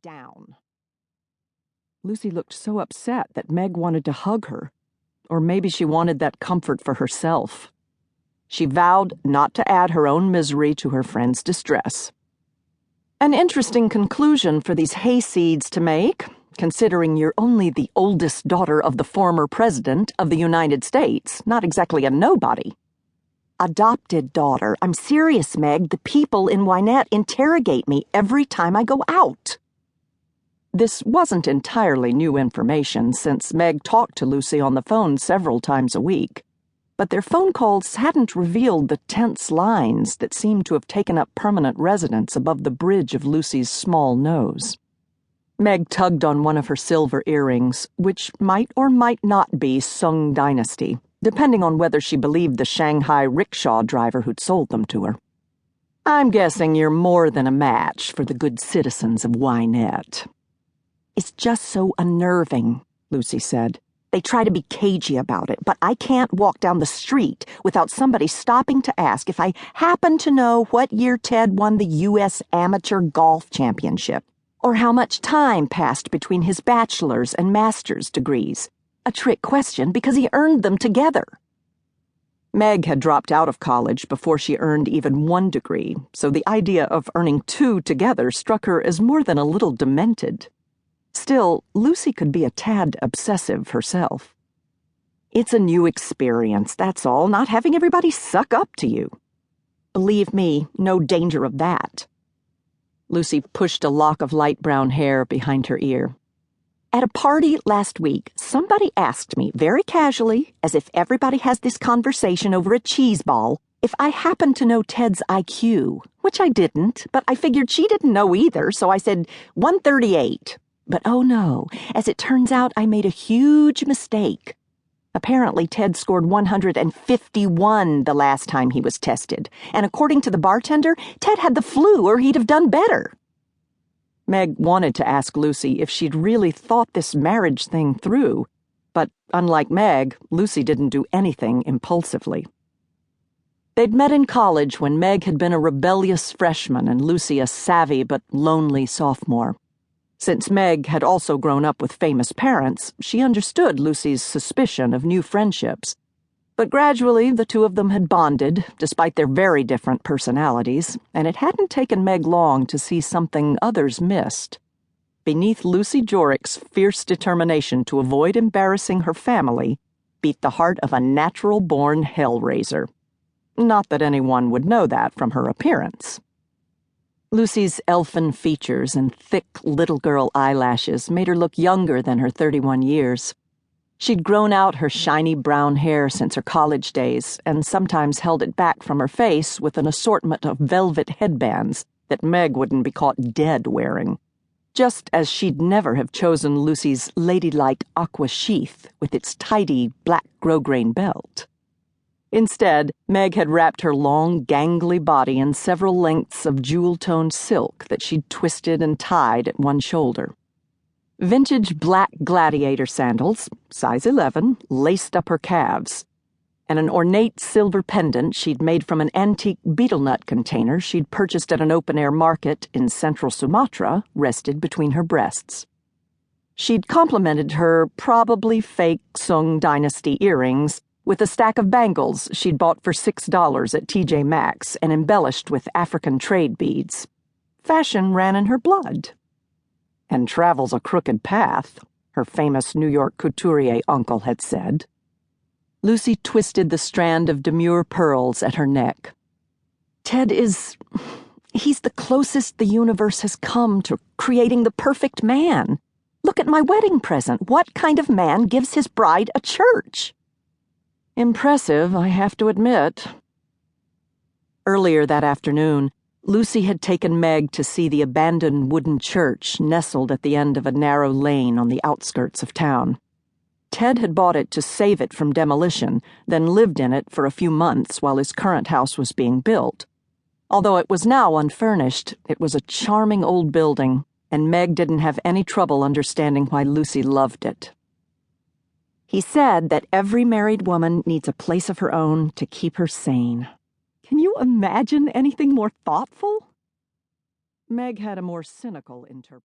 down. Lucy looked so upset that Meg wanted to hug her, or maybe she wanted that comfort for herself. She vowed not to add her own misery to her friend's distress. An interesting conclusion for these hayseeds to make, considering you're only the oldest daughter of the former president of the United States, not exactly a nobody. Adopted daughter. I'm serious, Meg. The people in Wynette interrogate me every time I go out. This wasn't entirely new information, since Meg talked to Lucy on the phone several times a week, but their phone calls hadn't revealed the tense lines that seemed to have taken up permanent residence above the bridge of Lucy's small nose. Meg tugged on one of her silver earrings, which might or might not be Sung Dynasty, depending on whether she believed the Shanghai rickshaw driver who'd sold them to her. I'm guessing you're more than a match for the good citizens of Wynette. It's just so unnerving, Lucy said. They try to be cagey about it, but I can't walk down the street without somebody stopping to ask if I happen to know what year Ted won the U.S. Amateur Golf Championship, or how much time passed between his bachelor's and master's degrees. A trick question because he earned them together. Meg had dropped out of college before she earned even one degree, so the idea of earning two together struck her as more than a little demented. Still, Lucy could be a tad obsessive herself. It's a new experience, that's all, not having everybody suck up to you. Believe me, no danger of that. Lucy pushed a lock of light brown hair behind her ear. At a party last week, somebody asked me, very casually, as if everybody has this conversation over a cheese ball, if I happened to know Ted's IQ, which I didn't, but I figured she didn't know either, so I said 138. But oh no, as it turns out, I made a huge mistake. Apparently, Ted scored 151 the last time he was tested, and according to the bartender, Ted had the flu or he'd have done better. Meg wanted to ask Lucy if she'd really thought this marriage thing through, but unlike Meg, Lucy didn't do anything impulsively. They'd met in college when Meg had been a rebellious freshman and Lucy a savvy but lonely sophomore. Since Meg had also grown up with famous parents, she understood Lucy's suspicion of new friendships. But gradually, the two of them had bonded, despite their very different personalities, and it hadn't taken Meg long to see something others missed. Beneath Lucy Jorrick's fierce determination to avoid embarrassing her family beat the heart of a natural-born hellraiser. Not that anyone would know that from her appearance. Lucy's elfin features and thick little girl eyelashes made her look younger than her 31 years. She'd grown out her shiny brown hair since her college days and sometimes held it back from her face with an assortment of velvet headbands that Meg wouldn't be caught dead wearing, just as she'd never have chosen Lucy's ladylike aqua sheath with its tidy black grosgrain belt. Instead, Meg had wrapped her long, gangly body in several lengths of jewel-toned silk that she'd twisted and tied at one shoulder. Vintage black gladiator sandals, size 11, laced up her calves, and an ornate silver pendant she'd made from an antique betel nut container she'd purchased at an open-air market in central Sumatra rested between her breasts. She'd complemented her probably fake Sung Dynasty earrings with a stack of bangles she'd bought for $6 at TJ Maxx and embellished with African trade beads. Fashion ran in her blood. And travel's a crooked path, her famous New York couturier uncle had said. Lucy twisted the strand of demure pearls at her neck. Ted he's the closest the universe has come to creating the perfect man. Look at my wedding present. What kind of man gives his bride a church? Impressive, I have to admit. Earlier that afternoon, Lucy had taken Meg to see the abandoned wooden church nestled at the end of a narrow lane on the outskirts of town. Ted had bought it to save it from demolition, then lived in it for a few months while his current house was being built. Although it was now unfurnished, it was a charming old building, and Meg didn't have any trouble understanding why Lucy loved it. He said that every married woman needs a place of her own to keep her sane. Can you imagine anything more thoughtful? Meg had a more cynical interpretation.